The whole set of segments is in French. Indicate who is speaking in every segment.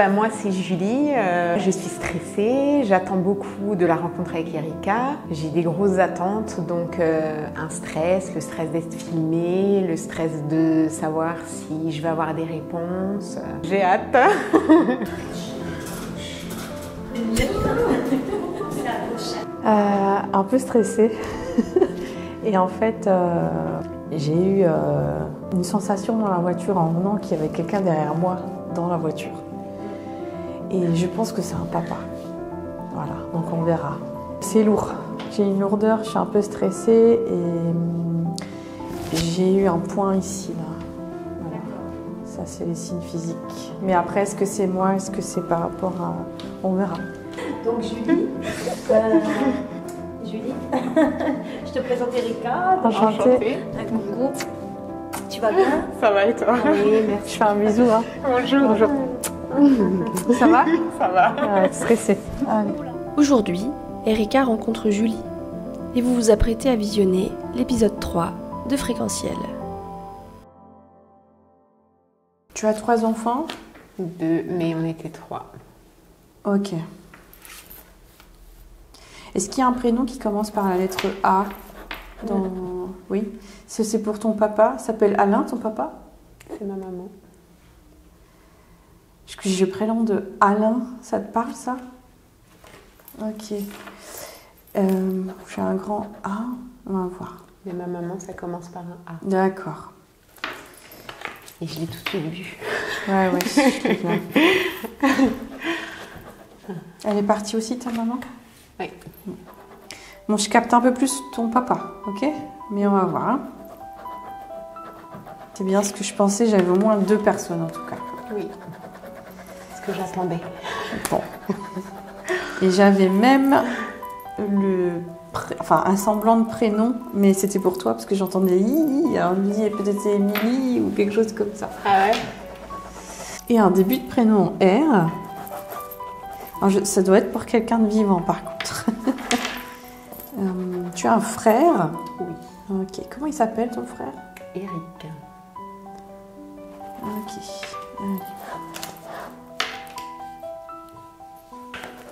Speaker 1: Moi c'est Julie, je suis stressée, j'attends beaucoup de la rencontre avec Erika. J'ai des grosses attentes, donc un stress, le stress d'être filmée, le stress de savoir si je vais avoir des réponses. J'ai hâte.
Speaker 2: Un peu stressée. Et en fait, j'ai eu une sensation dans la voiture en venant qu'il y avait quelqu'un derrière moi dans la voiture. Et je pense que c'est un papa. Voilà, donc on verra. C'est lourd. J'ai une lourdeur, je suis un peu stressée et j'ai eu un point ici, là. Voilà. Ça, c'est les signes physiques. Mais après, est-ce que c'est moi? Est-ce que c'est par rapport à... On verra.
Speaker 3: Donc Julie, Julie, je te présente Erika.
Speaker 2: Enchantée.
Speaker 3: Un coucou. Tu vas bien?
Speaker 1: Ça va et toi?
Speaker 3: Oui, merci.
Speaker 2: Je fais un bisou. Hein.
Speaker 1: Bonjour.
Speaker 2: Bonjour. Ça va?
Speaker 1: Ça va.
Speaker 2: Stressée. Allez.
Speaker 4: Aujourd'hui, Erika rencontre Julie et vous vous apprêtez à visionner l'épisode 3 de Fréquentiel.
Speaker 2: Tu as 3 enfants?
Speaker 1: 2, mais on était 3.
Speaker 2: Ok. Est-ce qu'il y a un prénom qui commence par la lettre A dans... Oui. C'est pour ton papa? Ça s'appelle Alain, ton papa?
Speaker 1: C'est ma maman.
Speaker 2: Je prénom de Alain, ça te parle ça? Ok. J'ai un grand A, on va voir.
Speaker 1: Mais ma maman, ça commence par un A.
Speaker 2: D'accord.
Speaker 1: Et je l'ai tout de suite vu.
Speaker 2: Ouais, je te viens. Elle est partie aussi, ta maman?
Speaker 1: Oui.
Speaker 2: Bon, je capte un peu plus ton papa, ok? Mais on va voir. Hein. C'est bien ce que je pensais, j'avais au moins 2 personnes en tout cas.
Speaker 1: Oui. Ce que j'attendais.
Speaker 2: Bon. Et j'avais même un semblant de prénom, mais c'était pour toi parce que j'entendais I, alors je me dis peut-être c'est Émilie ou quelque chose comme ça.
Speaker 1: Ah ouais?
Speaker 2: Et un début de prénom R. Alors, ça doit être pour quelqu'un de vivant par contre. Tu as un frère?
Speaker 1: Oui.
Speaker 2: Ok. Comment il s'appelle ton frère?
Speaker 1: Eric.
Speaker 2: Ok.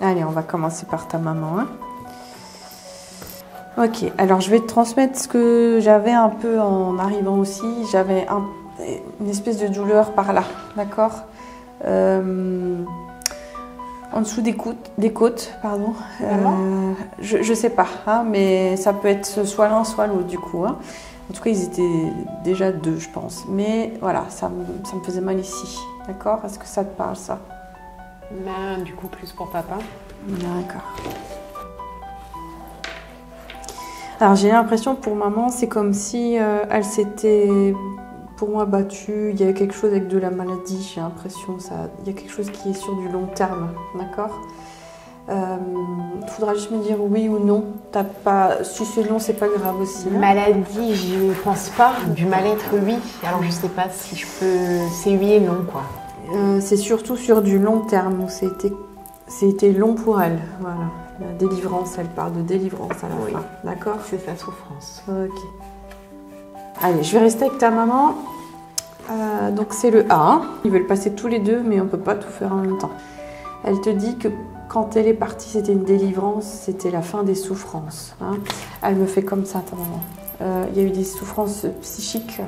Speaker 2: Allez, on va commencer par ta maman. Hein. Ok, alors je vais te transmettre ce que j'avais un peu en arrivant aussi. J'avais une espèce de douleur par là, d'accord? En dessous des côtes, pardon. Je sais pas, hein, mais ça peut être soit l'un, soit l'autre du coup. Hein. En tout cas, ils étaient déjà 2, je pense. Mais voilà, ça me faisait mal ici, d'accord? Est-ce que ça te parle, ça?
Speaker 1: Du coup, plus pour papa.
Speaker 2: D'accord. Alors, j'ai l'impression pour maman, c'est comme si elle s'était, pour moi, battue. Il y avait quelque chose avec de la maladie, j'ai l'impression. Il y a quelque chose qui est sur du long terme, d'accord? Faudra juste me dire oui ou non. Si c'est non, c'est pas grave aussi. Hein.
Speaker 1: Maladie, je pense pas. Du mal-être, oui. Alors, je sais pas si je peux... C'est oui et non, quoi.
Speaker 2: C'est surtout sur du long terme. C'était long pour elle. Voilà. La délivrance, elle parle de délivrance à la fin. D'accord?
Speaker 1: C'est sa souffrance.
Speaker 2: Ok. Allez, je vais rester avec ta maman. Donc c'est le A. Hein. Ils veulent passer tous les 2, mais on peut pas tout faire en même temps. Elle te dit que quand elle est partie, c'était une délivrance, c'était la fin des souffrances. Hein. Elle me fait comme ça, ta maman. Il y a eu des souffrances psychiques.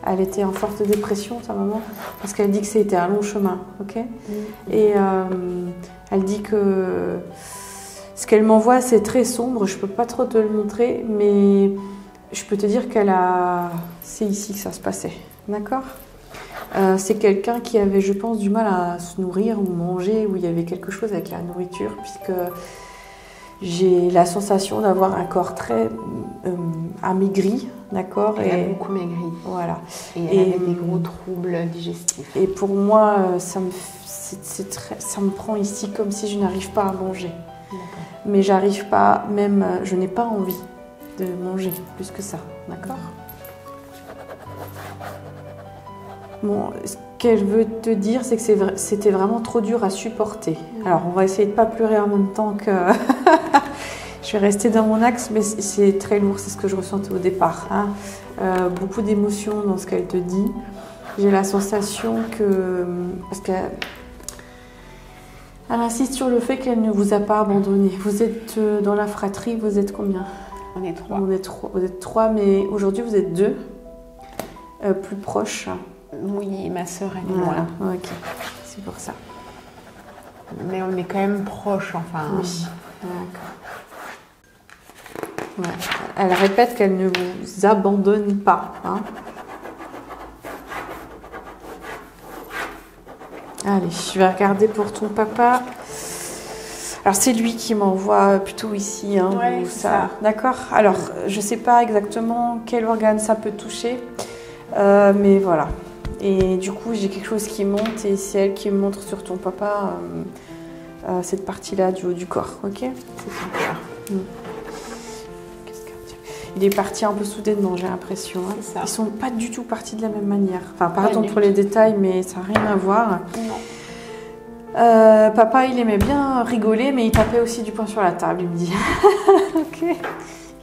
Speaker 2: Elle était en forte dépression, ta maman, parce qu'elle dit que c'était un long chemin, ok? Et elle dit que ce qu'elle m'envoie, c'est très sombre. Je peux pas trop te le montrer, mais je peux te dire c'est ici que ça se passait, d'accord? C'est quelqu'un qui avait, je pense, du mal à se nourrir ou manger, où il y avait quelque chose avec la nourriture, puisque j'ai la sensation d'avoir un corps très amaigri, d'accord?
Speaker 1: Elle a beaucoup maigri.
Speaker 2: Voilà.
Speaker 1: Et elle avait des gros troubles digestifs.
Speaker 2: Et pour moi, ça me prend ici comme si je n'arrive pas à manger. Mais j'arrive pas, même, je n'ai pas envie de manger plus que ça, d'accord? Bon, ce qu'elle veut te dire, c'est que c'était vraiment trop dur à supporter. Alors, on va essayer de ne pas pleurer en même temps que... Je vais rester dans mon axe, mais c'est très lourd, c'est ce que je ressentais au départ. Hein. Beaucoup d'émotions dans ce qu'elle te dit. J'ai la sensation que... Parce que Elle insiste sur le fait qu'elle ne vous a pas abandonné. Vous êtes dans la fratrie, vous êtes combien?
Speaker 1: On est 3.
Speaker 2: Vous êtes 3, mais aujourd'hui vous êtes 2. Plus proches.
Speaker 1: Oui, ma sœur, elle est
Speaker 2: Voilà,
Speaker 1: loin.
Speaker 2: ok. C'est pour ça.
Speaker 1: Mais on est quand même proches, enfin.
Speaker 2: Oui, d'accord. Ouais. Elle répète qu'elle ne vous abandonne pas. Hein. Allez, je vais regarder pour ton papa. Alors c'est lui qui m'envoie plutôt ici. Hein,
Speaker 1: Ouais,
Speaker 2: où
Speaker 1: c'est ça.
Speaker 2: D'accord. Alors je ne sais pas exactement quel organe ça peut toucher. Mais voilà. Et du coup, j'ai quelque chose qui monte et c'est elle qui me montre sur ton papa cette partie-là du haut du corps. Ok?
Speaker 1: C'est super.
Speaker 2: Il est parti un peu soudainement, j'ai l'impression. Hein.
Speaker 1: C'est ça.
Speaker 2: Ils sont pas du tout partis de la même manière. Enfin,
Speaker 1: Pas
Speaker 2: pardon
Speaker 1: du
Speaker 2: pour les détails, mais ça n'a rien à voir.
Speaker 1: Non.
Speaker 2: Papa, il aimait bien rigoler, mais il tapait aussi du poing sur la table, il me dit. Ok.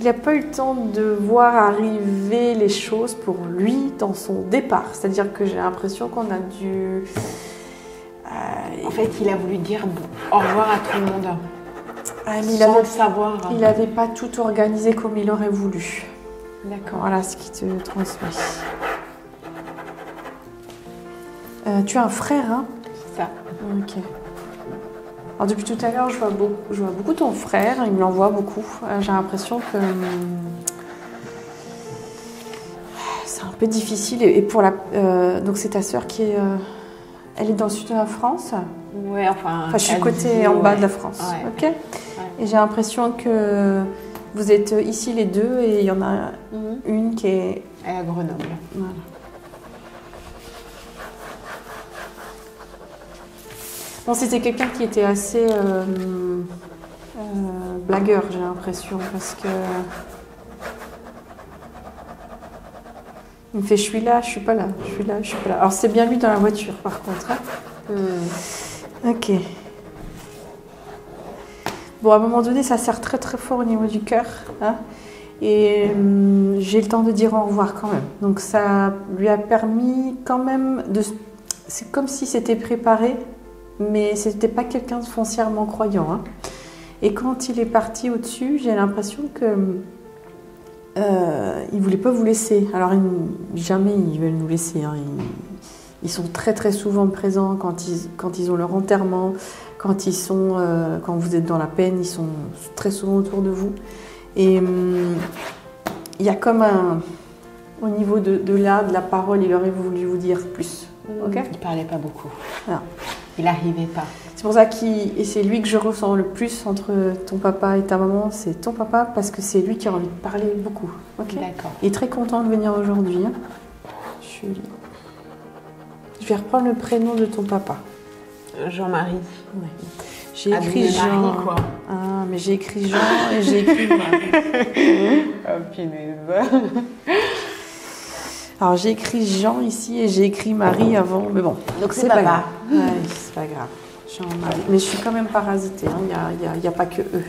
Speaker 2: Il n'a pas eu le temps de voir arriver les choses pour lui dans son départ. C'est-à-dire que j'ai l'impression qu'on a dû...
Speaker 1: En fait, il a voulu dire au revoir à tout le monde.
Speaker 2: mais
Speaker 1: Sans le savoir.
Speaker 2: il n'avait pas tout organisé comme il aurait voulu.
Speaker 1: D'accord.
Speaker 2: Voilà ce qui te transmet. Tu as un frère, hein?
Speaker 1: C'est ça.
Speaker 2: Ok. Alors depuis tout à l'heure, je vois beaucoup ton frère, il me l'envoie beaucoup. J'ai l'impression que c'est un peu difficile. Et pour donc c'est ta sœur qui est... elle est dans le sud de la France?
Speaker 1: Ouais, enfin...
Speaker 2: Je suis côté en bas de la France.
Speaker 1: Ouais.
Speaker 2: Ok. Ouais. Et j'ai l'impression que vous êtes ici les deux et il y en a une qui est...
Speaker 1: Elle est à Grenoble.
Speaker 2: Voilà. Bon, c'était quelqu'un qui était assez blagueur, j'ai l'impression, parce que il me fait je suis là, je suis pas là, je suis là, je suis pas là. Alors c'est bien lui dans la voiture, par contre. Hein. Ok. Bon, à un moment donné, ça serre très très fort au niveau du cœur, hein, et j'ai le temps de dire au revoir quand même. Donc ça lui a permis quand même de... C'est comme si c'était préparé. Mais c'était pas quelqu'un de foncièrement croyant. Hein. Et quand il est parti au-dessus, j'ai l'impression que il voulait pas vous laisser. Alors jamais ils veulent nous laisser. Hein. Ils sont très très souvent présents quand ils ont leur enterrement, quand vous êtes dans la peine, ils sont très souvent autour de vous. Et il y a comme au niveau de la parole, il aurait voulu vous dire plus. Ok.
Speaker 1: Il parlait pas beaucoup.
Speaker 2: Non.
Speaker 1: Il n'arrivait pas.
Speaker 2: C'est pour ça et c'est lui que je ressens le plus entre ton papa et ta maman, c'est ton papa parce que c'est lui qui a envie de parler beaucoup. Ok.
Speaker 1: D'accord.
Speaker 2: Il est très content de venir aujourd'hui. Hein. Je vais reprendre le prénom de ton papa.
Speaker 1: Jean-Marie.
Speaker 2: Ouais. J'ai écrit Jean.
Speaker 1: Marie, quoi.
Speaker 2: Ah, mais j'ai écrit Jean et j'ai écrit Marie.
Speaker 1: Oh, punaise.
Speaker 2: Alors j'ai écrit Jean ici et j'ai écrit Marie avant, mais bon.
Speaker 1: Donc c'est
Speaker 2: pas
Speaker 1: papa.
Speaker 2: grave. Ouais, c'est pas grave. Jean-Marie. Mais je suis quand même parasitée, hein. Il n'y a pas que eux.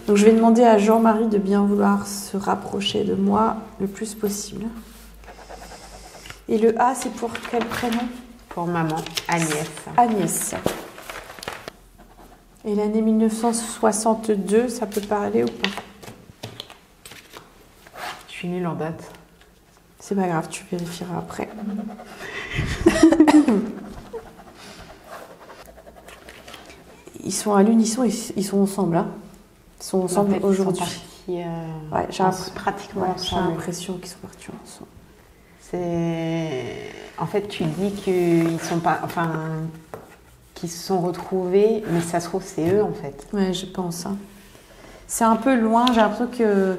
Speaker 2: Donc je vais demander à Jean-Marie de bien vouloir se rapprocher de moi le plus possible. Et le A, c'est pour quel prénom?
Speaker 1: Pour maman, Agnès.
Speaker 2: Agnès. Et l'année 1962, ça peut parler ou pas?
Speaker 1: Je suis nulle en date.
Speaker 2: C'est pas grave, tu vérifieras après. Ils sont à l'unisson, ils sont ensemble. Hein. Ils sont ensemble aujourd'hui.
Speaker 1: Ouais, pratiquement
Speaker 2: j'ai
Speaker 1: ensemble.
Speaker 2: l'impression qu'ils sont partis ensemble.
Speaker 1: En fait, tu dis qu'ils sont pas, qu'ils se sont retrouvés, mais ça se trouve c'est eux en fait.
Speaker 2: Ouais, je pense. Hein. C'est un peu loin. J'ai l'impression que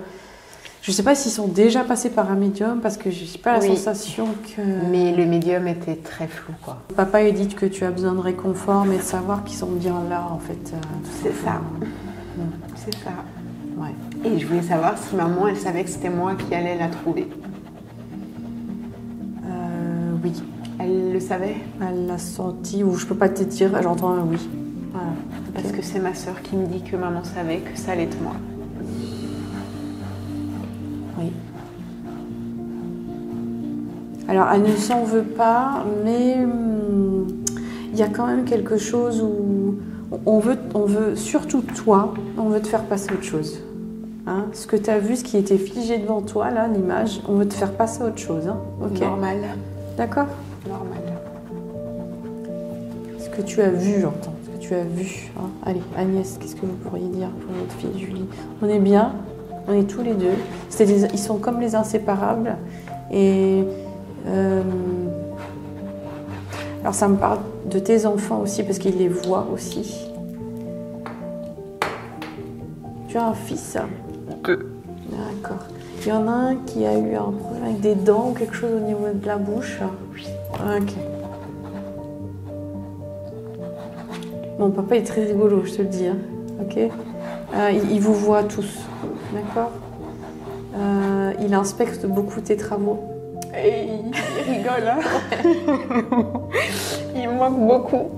Speaker 2: je sais pas s'ils sont déjà passés par un médium parce que je n'ai pas la sensation que.
Speaker 1: Mais le médium était très flou, quoi.
Speaker 2: Papa il dit que tu as besoin de réconfort, mais de savoir qu'ils sont bien là en fait.
Speaker 1: C'est ça. C'est ça. Ouais. Et je voulais savoir si maman, elle savait que c'était moi qui allais la trouver.
Speaker 2: Oui.
Speaker 1: Elle le savait?
Speaker 2: Elle l'a senti, ou je peux pas te dire, j'entends un oui. Voilà.
Speaker 1: Parce que c'est ma sœur qui me dit que maman savait que ça allait être moi.
Speaker 2: Oui. Alors, elle ne s'en veut pas, mais il y a quand même quelque chose où On veut surtout toi, on veut te faire passer à autre chose. Hein, ce que tu as vu, ce qui était figé devant toi, là, l'image, on veut te faire passer à autre chose. Hein, ok.
Speaker 1: Normal.
Speaker 2: D'accord?
Speaker 1: Normal.
Speaker 2: Ce que tu as vu, j'entends. Ce que tu as vu. Hein. Allez, Agnès, qu'est-ce que vous pourriez dire pour votre fille Julie? On est bien, on est tous les deux. Ils sont comme les inséparables. Et alors ça me parle de tes enfants aussi, parce qu'ils les voient aussi. Tu as un fils?
Speaker 1: Deux.
Speaker 2: D'accord. Il y en a un qui a eu un problème avec des dents ou quelque chose au niveau de la bouche? Oui. Ok. Mon papa est très rigolo, je te le dis. Hein. Ok. Il vous voit tous. D'accord. Il inspecte beaucoup tes travaux.
Speaker 1: Et il rigole, hein. Il me manque beaucoup.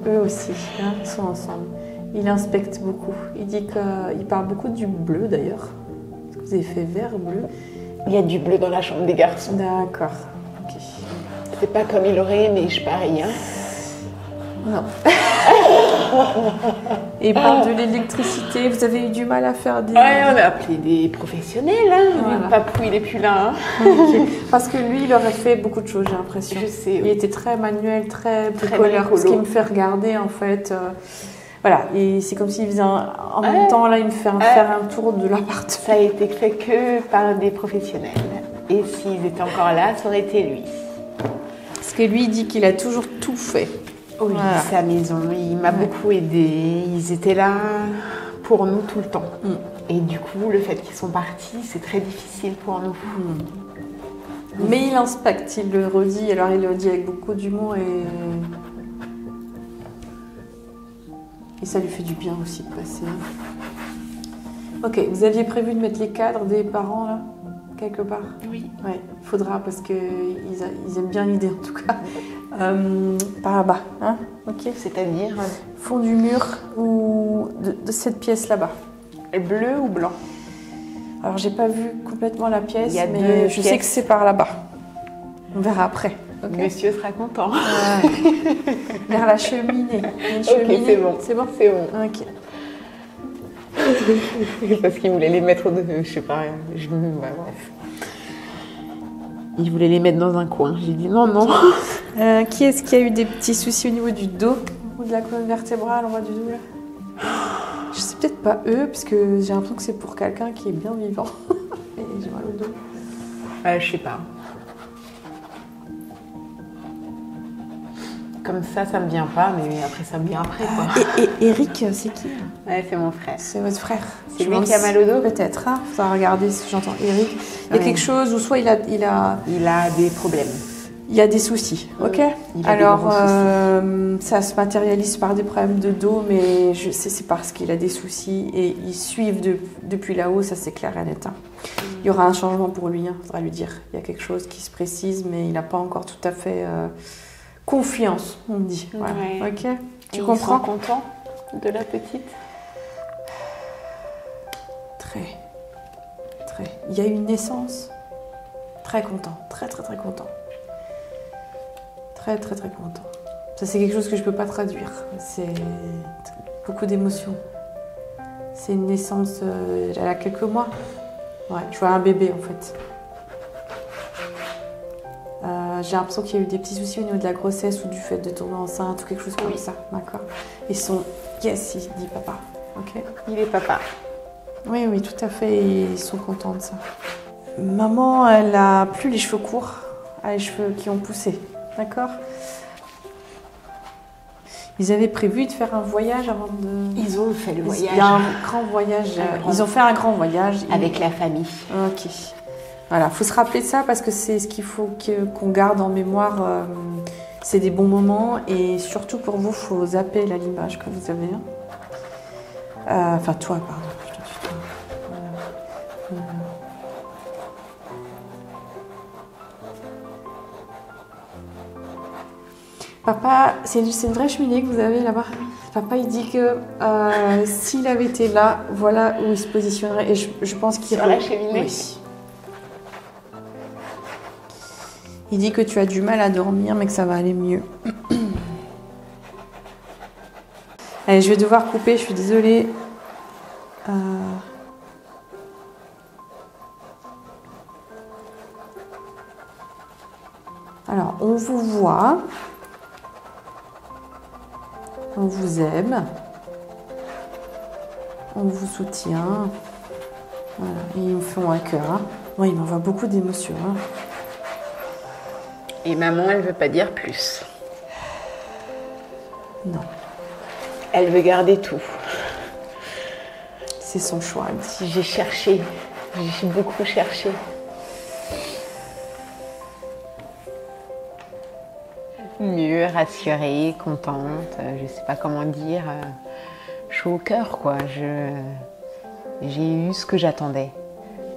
Speaker 2: Eux aussi, hein, ils sont ensemble. Il inspecte beaucoup. Il dit qu'il parle beaucoup du bleu d'ailleurs. Vous avez fait vert, bleu.
Speaker 1: Il y a du bleu dans la chambre des garçons.
Speaker 2: D'accord. Ok.
Speaker 1: C'est pas comme il aurait aimé, je parie. Hein.
Speaker 2: Non. Et il parle de l'électricité. Vous avez eu du mal à faire des...
Speaker 1: Ouais, on a appelé des professionnels. Hein.
Speaker 2: Voilà.
Speaker 1: Le papou, il est plus là. Hein.
Speaker 2: Okay. Parce que lui, il aurait fait beaucoup de choses, j'ai l'impression.
Speaker 1: Je sais.
Speaker 2: Il
Speaker 1: Oui.
Speaker 2: était très manuel, très bricoleur. Ce qui me fait regarder, en fait... Voilà, et c'est comme s'il faisait en même temps, là, il me fait faire un tour de l'appart.
Speaker 1: Ça a été fait que par des professionnels. Et s'ils étaient encore là, ça aurait été lui.
Speaker 2: Parce que lui, il dit qu'il a toujours tout fait.
Speaker 1: Oui,
Speaker 2: Voilà.
Speaker 1: sa maison, il m'a beaucoup aidé. Ils étaient là pour nous tout le temps. Et du coup, le fait qu'ils sont partis, c'est très difficile pour nous.
Speaker 2: Mais il inspecte, il le redit. Alors, il le dit avec beaucoup d'humour et ça lui fait du bien aussi de passer. Ok, vous aviez prévu de mettre les cadres des parents, là, quelque part?
Speaker 1: Oui.
Speaker 2: Ouais, faudra, parce qu'ils aiment bien l'idée, en tout cas. Par là-bas, hein? Ok.
Speaker 1: C'est-à-dire
Speaker 2: Fond du mur ou de cette pièce là-bas.
Speaker 1: bleu ou blanc?
Speaker 2: Alors, j'ai pas vu complètement la pièce,
Speaker 1: Il y a
Speaker 2: mais
Speaker 1: deux
Speaker 2: je sais
Speaker 1: pièces.
Speaker 2: que c'est par là-bas. On verra après. Ok.
Speaker 1: Monsieur sera content.
Speaker 2: Vers la cheminée. Il y a une cheminée.
Speaker 1: c'est bon.
Speaker 2: C'est bon?
Speaker 1: C'est bon.
Speaker 2: Ok.
Speaker 1: Parce qu'il voulait les mettre au... Je sais pas, bref. Il voulait les mettre dans un coin. J'ai dit non, non.
Speaker 2: Qui est-ce qui a eu des petits soucis au niveau du dos ou de la colonne vertébrale en bas du dos là? Je sais peut-être pas eux, parce que j'ai l'impression que c'est pour quelqu'un qui est bien vivant. Et j'ai mal au dos.
Speaker 1: Je sais pas. Comme ça me vient pas, mais après, ça me vient après, quoi.
Speaker 2: Et Eric, c'est qui?
Speaker 1: Ouais, c'est mon frère.
Speaker 2: C'est votre frère.
Speaker 1: C'est lui qui a mal au dos?
Speaker 2: Peut-être, hein. Faut regarder si j'entends Eric. Il y a quelque chose, ou soit il a
Speaker 1: Il a des problèmes.
Speaker 2: il y a des soucis, ok?
Speaker 1: Il a
Speaker 2: Alors,
Speaker 1: des gros
Speaker 2: ça se matérialise par des problèmes de dos, mais je sais c'est parce qu'il a des soucis et ils suivent depuis là-haut, ça c'est clair et net. Hein. Il y aura un changement pour lui, il faudra lui dire. Il y a quelque chose qui se précise, mais il n'a pas encore tout à fait confiance, on dit. Voilà.
Speaker 1: Ouais.
Speaker 2: Ok? Tu
Speaker 1: Et
Speaker 2: comprends?
Speaker 1: ils sont contents de la petite?
Speaker 2: Très. Il y a eu une naissance. Très content, très content. Très content. Ça, c'est quelque chose que je peux pas traduire. C'est beaucoup d'émotions. C'est une naissance, elle a quelques mois. Ouais, je vois un bébé en fait. J'ai l'impression qu'il y a eu des petits soucis au niveau de la grossesse ou du fait de tomber enceinte ou quelque chose comme ça. D'accord. Ils sont... Yes, il dit papa. Ok.
Speaker 1: Il est papa.
Speaker 2: Oui, tout à fait. Ils sont contents de ça. Maman, elle a plus les cheveux courts. Elle a les cheveux qui ont poussé. D'accord? Ils avaient prévu de faire un voyage avant de...
Speaker 1: Ils ont fait le voyage.
Speaker 2: Il y a un grand voyage. Ils ont fait un grand voyage.
Speaker 1: Avec la famille.
Speaker 2: Ok. Voilà, il faut se rappeler de ça parce que c'est ce qu'il faut qu'on garde en mémoire. C'est des bons moments et surtout pour vous, il faut zapper l'image que vous avez. Enfin, toi, pardon. Je te tutoie. Voilà. Papa, c'est une vraie cheminée que vous avez là-bas. Papa, il dit que s'il avait été là, voilà où il se positionnerait. Et je pense qu'il...
Speaker 1: Sur la cheminée?
Speaker 2: Oui. Il dit que tu as du mal à dormir, mais que ça va aller mieux. Allez, je vais devoir couper, je suis désolée. Alors, on vous voit. On vous aime. On vous soutient. Voilà, et ils me font un cœur. Hein. Moi, il m'envoie beaucoup d'émotions. Hein.
Speaker 1: Et maman, elle veut pas dire plus.
Speaker 2: Non,
Speaker 1: Elle veut garder tout.
Speaker 2: c'est son choix. Elle dit.
Speaker 1: J'ai cherché, j'ai beaucoup cherché. Mieux, rassurée, contente, je sais pas comment dire, chaud au cœur quoi. J'ai eu ce que j'attendais.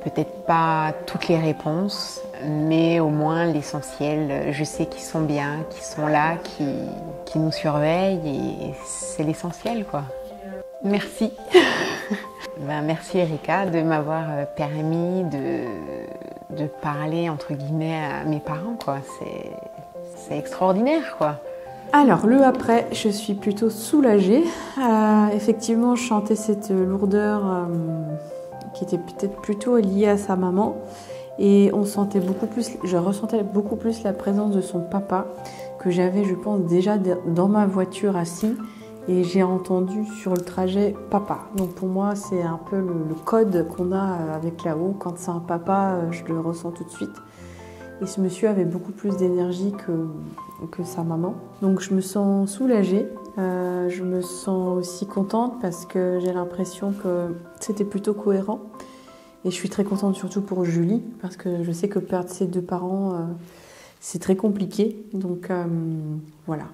Speaker 1: Peut-être pas toutes les réponses, mais au moins l'essentiel. Je sais qu'ils sont bien, qu'ils sont là, qui nous surveillent et c'est l'essentiel quoi. Merci. Merci Erika de m'avoir permis de parler entre guillemets à mes parents quoi. C'est extraordinaire quoi.
Speaker 2: Alors, le après, je suis plutôt soulagée. Effectivement, je sentais cette lourdeur qui était peut-être plutôt liée à sa maman. Et je ressentais beaucoup plus la présence de son papa que j'avais, je pense, déjà dans ma voiture assis. Et j'ai entendu sur le trajet papa. Donc pour moi, c'est un peu le code qu'on a avec là-haut. Quand c'est un papa, je le ressens tout de suite. Et ce monsieur avait beaucoup plus d'énergie que sa maman. Donc je me sens soulagée. Je me sens aussi contente parce que j'ai l'impression que c'était plutôt cohérent. Et je suis très contente surtout pour Julie parce que je sais que perdre ses deux parents, c'est très compliqué. Donc voilà.